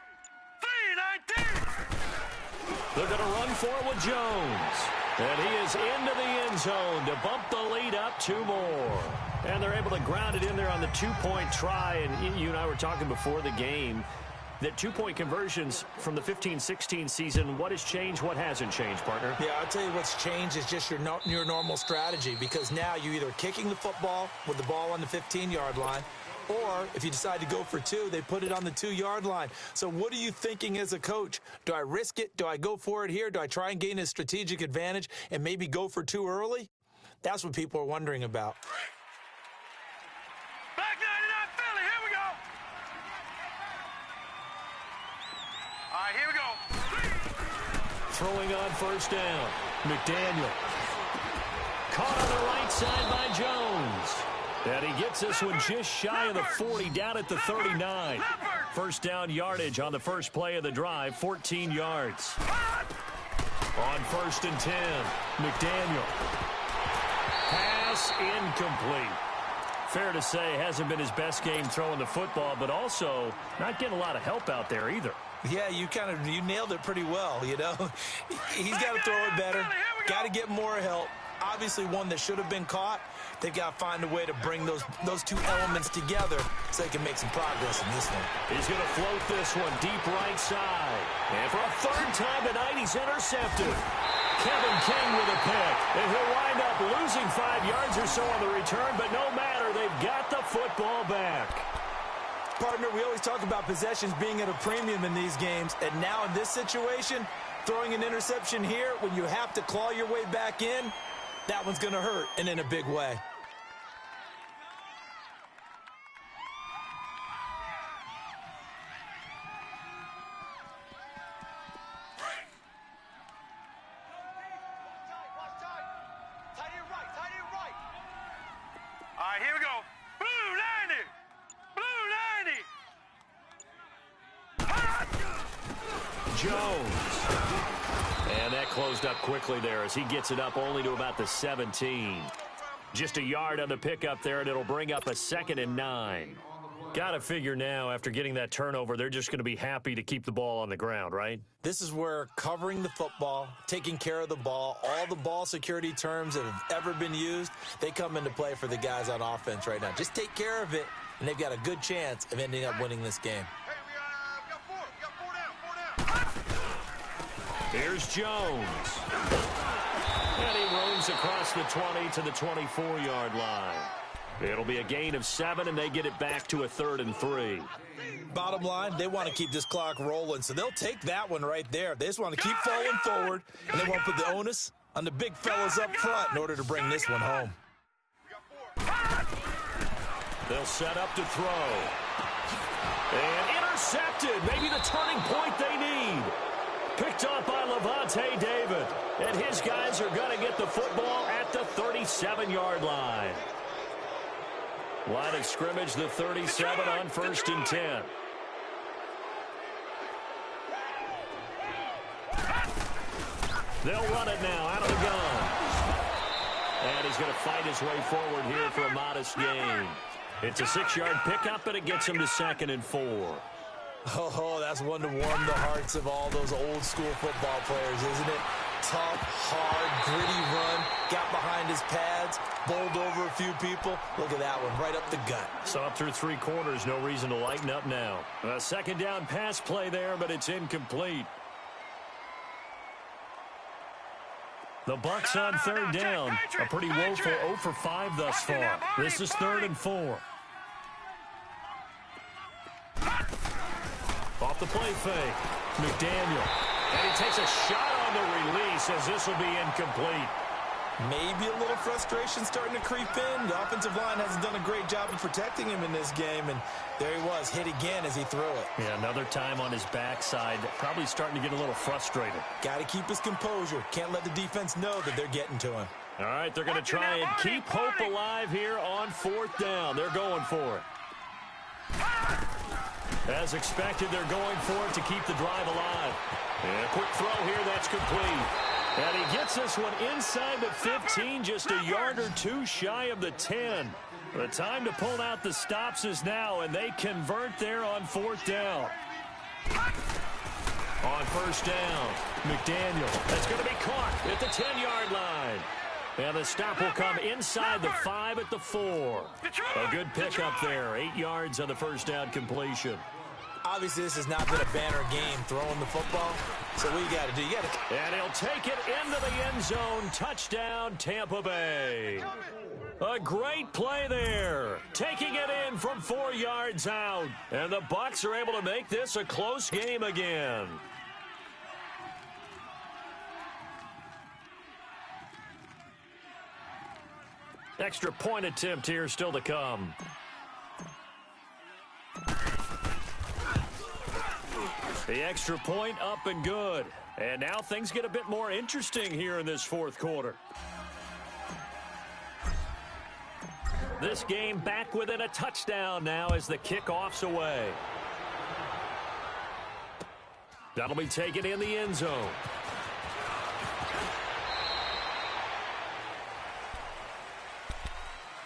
They're going to run for it with Jones. And he is into the end zone to bump the lead up 2 more. And they're able to ground it in there on the 2-point try. And you and I were talking before the game that 2-point conversions from the 15-16 season, what has changed, what hasn't changed, partner? Yeah, I'll tell you what's changed is just your normal strategy, because now you're either kicking the football with the ball on the 15-yard line, Or if you decide to go for 2, they put it on the 2-yard line. So what are you thinking as a coach? Do I risk it? Do I go for it here? Do I try and gain a strategic advantage and maybe go for 2 early? That's what people are wondering about. Back 99 Philly, here we go. All right, here we go. Throwing on first down. McDaniel. Caught on the right side by Jones. And he gets this one just shy of the 40, down at the 39. First down yardage on the first play of the drive, 14 yards. On first and 10, McDaniel. Pass incomplete. Fair to say, hasn't been his best game throwing the football, but also not getting a lot of help out there either. Yeah, you nailed it pretty well, you know. He's got to throw it better, got to get more help. Obviously one that should have been caught. They've got to find a way to bring those 2 elements together so they can make some progress in this one. He's going to float this one deep right side. And for a 3rd time tonight, he's intercepted. Kevin King with a pick. And he'll wind up losing 5 yards or so on the return, but no matter, they've got the football back. Partner, we always talk about possessions being at a premium in these games, and now in this situation, throwing an interception here when you have to claw your way back in, that one's going to hurt, and in a big way. All right, here we go. Blue 90. Blue 90. Jones. And that closed up quickly there as he gets it up only to about the 17. Just a yard on the pickup there, and it'll bring up a 2nd and 9. Got to figure now, after getting that turnover, they're just going to be happy to keep the ball on the ground, right? This is where covering the football, taking care of the ball, all the ball security terms that have ever been used, they come into play for the guys on offense right now. Just take care of it, and they've got a good chance of ending up winning this game. Here's Jones. And he roams across the 20 to the 24-yard line. It'll be a gain of 7, and they get it back to a 3rd and 3. Bottom line, they want to keep this clock rolling, so they'll take that one right there. They just want to keep falling forward, and they want to put the onus on the big fellas up front in order to bring this one home. They'll set up to throw. And intercepted. Maybe the turning point they need. Picked up by Levante David. And his guys are going to get the football at the 37-yard line. Line of scrimmage, the 37 on first and 10. They'll run it now out of the gun. And he's going to fight his way forward here for a modest gain. It's a 6-yard pickup, and it gets him to 2nd and 4. Oh, that's one to warm the hearts of all those old-school football players, isn't it? Tough, hard, gritty run, got behind his pads, bowled over a few people. Look at that one, right up the gut. So up through 3 quarters, no reason to lighten up now. A 2nd down pass play there, but it's incomplete. The Bucs on 3rd down. A pretty woeful 0 for 5 thus far. This is 3rd and 4. Off the play fake. McDaniel. And he takes a shot on the release as this will be incomplete. Maybe a little frustration starting to creep in. The offensive line hasn't done a great job of protecting him in this game, and there he was, hit again as he threw it. Yeah, another time on his backside, probably starting to get a little frustrated. Got to keep his composure. Can't let the defense know that they're getting to him. All right, they're going to try and keep hope alive here on 4th down. They're going for it. As expected, they're going for it to keep the drive alive. And a quick throw here, that's complete. And he gets this one inside the 15, just a yard or 2 shy of the 10. The time to pull out the stops is now, and they convert there on 4th down. On 1st down, McDaniel. That's going to be caught at the 10-yard line. And the stop will come inside the 5 at the 4. A good pickup there, 8 yards on the 1st down completion. Obviously, this has not been a banner game throwing the football. So what you got to do, And he'll take it into the end zone. Touchdown, Tampa Bay. A great play there. Taking it in from 4 yards out. And the Bucs are able to make this a close game again. Extra point attempt here still to come. The extra point up and good. And now things get a bit more interesting here in this fourth quarter. This game back within a touchdown now as the kickoff's away. That'll be taken in the end zone.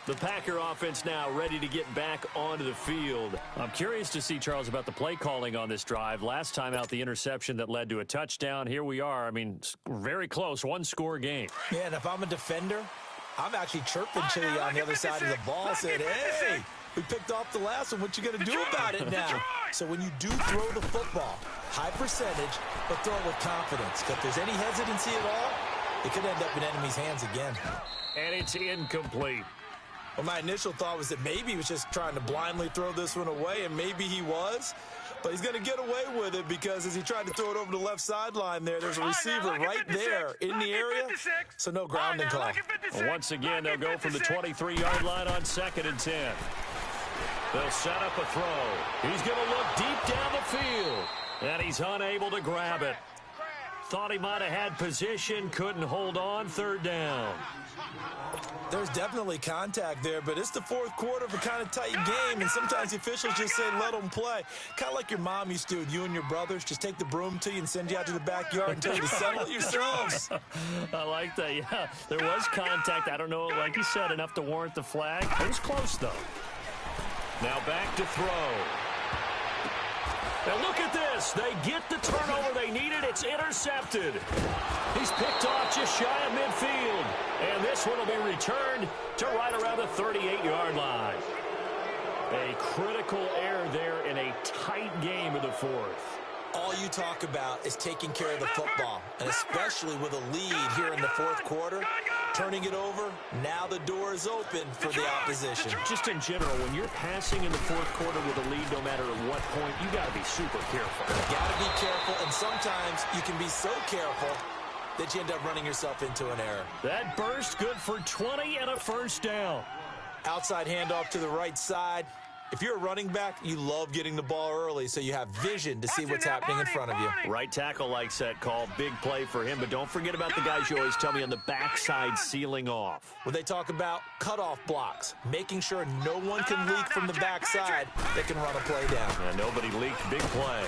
The Packer offense now ready to get back onto the field. I'm curious to see, Charles, about the play calling on this drive. Last time out, the interception that led to a touchdown. Here we are. I mean, very close, one-score game. Yeah, and if I'm a defender, I'm actually chirping to you on the other side of the ball, saying, hey, we picked off the last one. What you going to do about it now? So when you do throw the football, high percentage, but throw it with confidence. Because if there's any hesitancy at all, it could end up in enemy's hands again. And it's incomplete. Well, my initial thought was that maybe he was just trying to blindly throw this one away, and maybe he was. But he's going to get away with it because as he tried to throw it over the left sideline there's a receiver right there in the area, so no grounding call. Well, once again, they'll go from the 23-yard line on 2nd and 10. They'll set up a throw. He's going to look deep down the field, and he's unable to grab it. Thought he might have had position, couldn't hold on, 3rd down. There's definitely contact there, but it's the fourth quarter of a kind of tight game, and sometimes the officials just say let them play. Kind of like your mom used to with you and your brothers. Just take the broom to you and send you out to the backyard and tell you to settle it yourselves. I like that, yeah. There was contact. I don't know, like you said, enough to warrant the flag. It was close, though. Now back to throw. Now look at this. They get the turnover they needed. It's intercepted. He's picked off just shy of midfield. And this one will be returned to right around the 38-yard line. A critical error there in a tight game of the fourth. All you talk about is taking care of the football, and especially with a lead here in the fourth quarter, turning it over, now the door is open for the opposition. Just in general, when you're passing in the fourth quarter with a lead, no matter at what point, you got to be super careful. You got to be careful, and sometimes you can be so careful that you end up running yourself into an error. That burst good for 20 and a first down. Outside handoff to the right side. If you're a running back, you love getting the ball early so you have vision to see what's happening in front of you. Right tackle likes that call. Big play for him, but don't forget about the guys you always tell me on the backside sealing off. When they talk about cutoff blocks, making sure no one can leak from the backside, they can run a play down. And nobody leaked. Big play.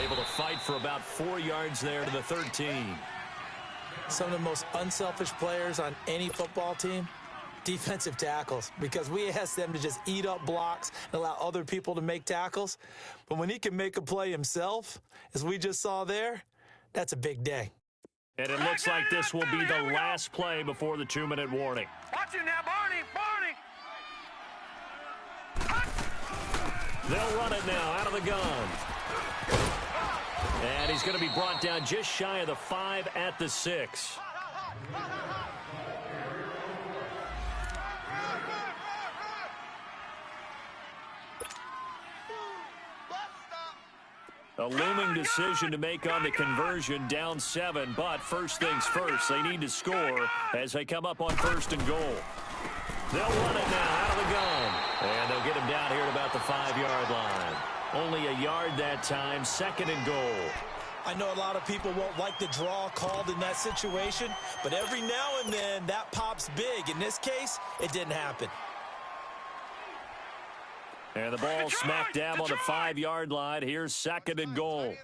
Able to fight for about 4 yards there to the 13. Some of the most unselfish players on any football team, defensive tackles, because we ask them to just eat up blocks and allow other people to make tackles. But when he can make a play himself, as we just saw there, that's a big day. And it looks like this will be the last play before the 2-minute warning. Watch it now, Barney. They'll run it now out of the gun. And he's going to be brought down just shy of the 5 at the 6. A looming decision to make on the conversion, down 7, but first things first, they need to score as they come up on 1st and goal. They'll run it now out of the gun, and they'll get him down here at about the 5-yard line. Only a yard that time, 2nd and goal. I know a lot of people won't like the draw called in that situation, but every now and then that pops big. In this case, it didn't happen. And the ball smack dab on the 5-yard line. Here's 2nd and goal.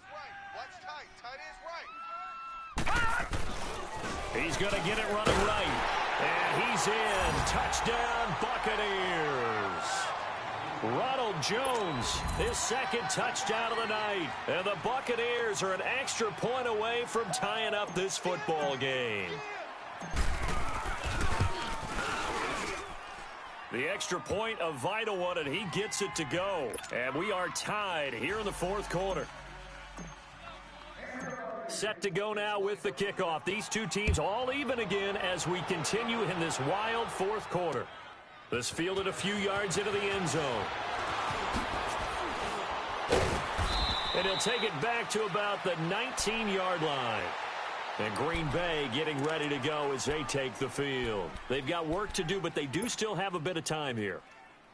He's going to get it running right. And he's in. Touchdown, Buccaneers. Ronald Jones, his 2nd touchdown of the night. And the Buccaneers are an extra point away from tying up this football game. The extra point, a vital one, and he gets it to go. And we are tied here in the 4th quarter. Set to go now with the kickoff. These two teams all even again as we continue in this wild fourth quarter. This fielded a few yards into the end zone. And he'll take it back to about the 19-yard line. And Green Bay getting ready to go as they take the field. They've got work to do, but they do still have a bit of time here.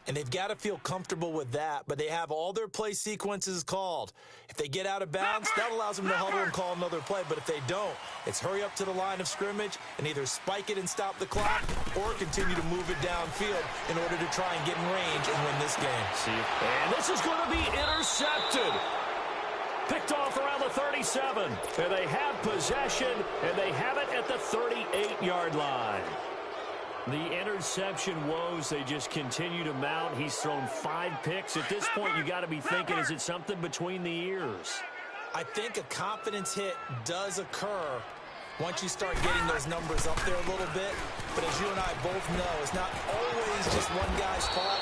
And they've got to feel comfortable with that, but they have all their play sequences called. If they get out of bounds, that allows them to huddle and call another play. But if they don't, it's hurry up to the line of scrimmage and either spike it and stop the clock or continue to move it downfield in order to try and get in range and win this game. And this is going to be intercepted. Picked off around the 37. And they have possession, and they have it at the 38-yard line. The interception woes, they just continue to mount. He's thrown 5 picks. At this point, you got to be thinking, is it something between the ears? I think a confidence hit does occur once you start getting those numbers up there a little bit. But as you and I both know, it's not always just one guy's fault.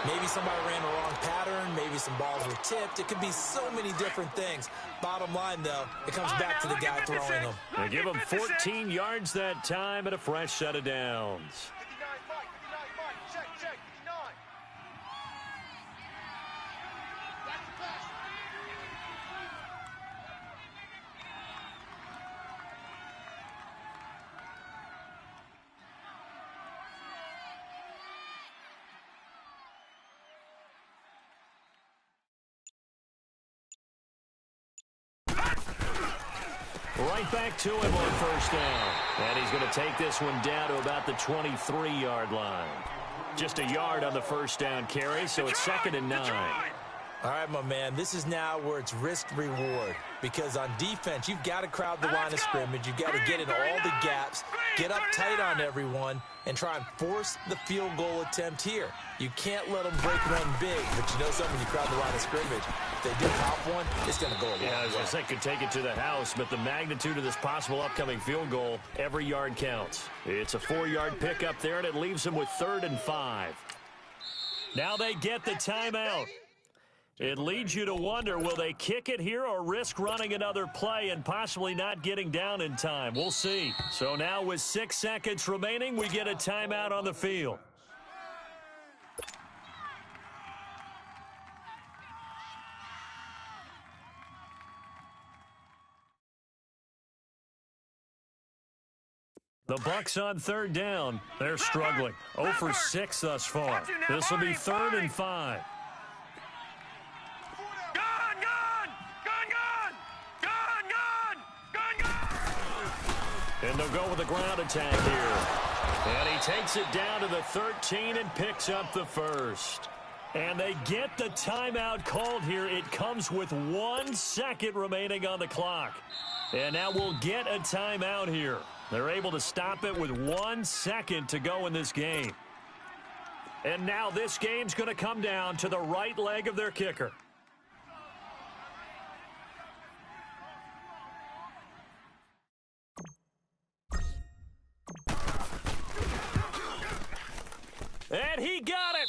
Maybe somebody ran the wrong pattern. Maybe some balls were tipped. It could be so many different things. Bottom line, though, it comes back to the guy throwing them. They give him 14 yards that time and a fresh set of downs. Right back to him on first down. And he's going to take this one down to about the 23-yard line. Just a yard on the first down carry, so it's 2nd and 9. All right, my man, this is now where it's risk-reward. Because on defense, you've got to crowd the line of scrimmage. You've got to get in all the gaps, get up tight on everyone, and try and force the field goal attempt here. You can't let them break one big, but you know something, when you crowd the line of scrimmage, if they do pop one, it's going to go a long way. I was going to say, could take it to the house, but the magnitude of this possible upcoming field goal, every yard counts. It's a 4-yard pickup there, and it leaves them with 3rd and 5. Now they get the timeout. It leads you to wonder, will they kick it here or risk running another play and possibly not getting down in time? We'll see. So now with 6 seconds remaining, we get a timeout on the field. The Bucs on 3rd down. They're struggling. 0 for 6 thus far. This will be 3rd and 5. And they'll go with a ground attack here. And he takes it down to the 13 and picks up the first. And they get the timeout called here. It comes with 1 second remaining on the clock. And now we'll get a timeout here. They're able to stop it with 1 second to go in this game. And now this game's going to come down to the right leg of their kicker. And he got it.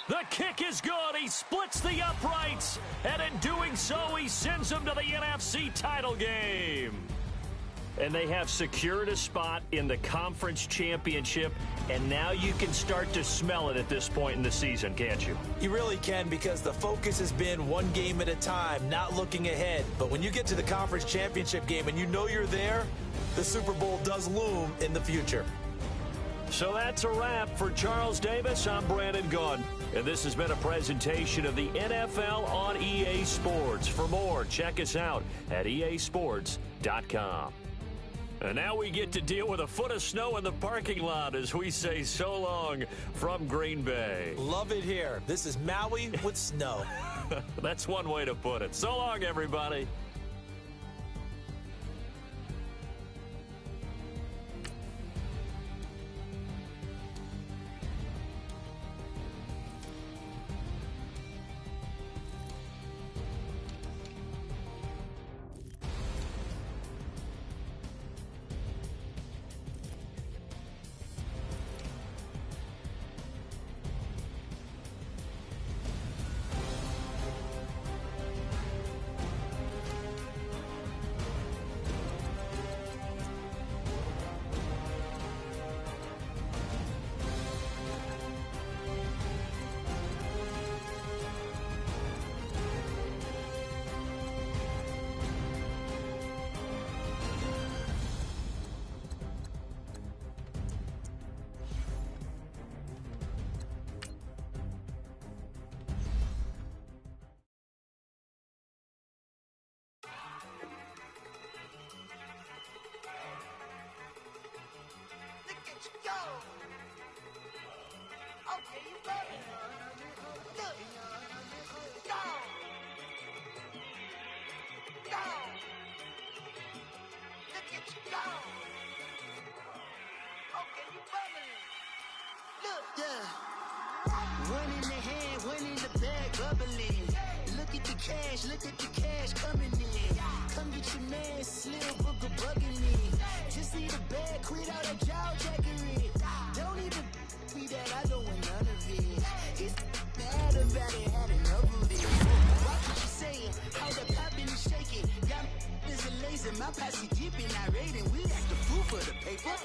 The kick is good. He splits the uprights. And in doing so, he sends them to the NFC title game. And they have secured a spot in the conference championship. And now you can start to smell it at this point in the season, can't you? You really can, because the focus has been one game at a time, not looking ahead. But when you get to the conference championship game and you know you're there, the Super Bowl does loom in the future. So that's a wrap for Charles Davis. I'm Brandon Gaudin, and this has been a presentation of the NFL on EA Sports. For more, check us out at easports.com. And now we get to deal with a foot of snow in the parking lot as we say so long from Green Bay. Love it here. This is Maui with snow. That's one way to put it. So long, everybody. go. Okay, you bugging. Look. Go. Go. Look at you go. Okay, you bugging. Look. Yeah. One in the hand, one in the bag, bubbling. Look at the cash coming in. Come get your man, Slim Booker bugging me. Just need a bag, quit all that jaw jackery. Don't even be that, I don't want none of it. It's bad about it, had enough of it. Watch what you saying, how the poppin' and shaking. Got is a laser, my posse dipping, I raiding. We act the fool for the paper.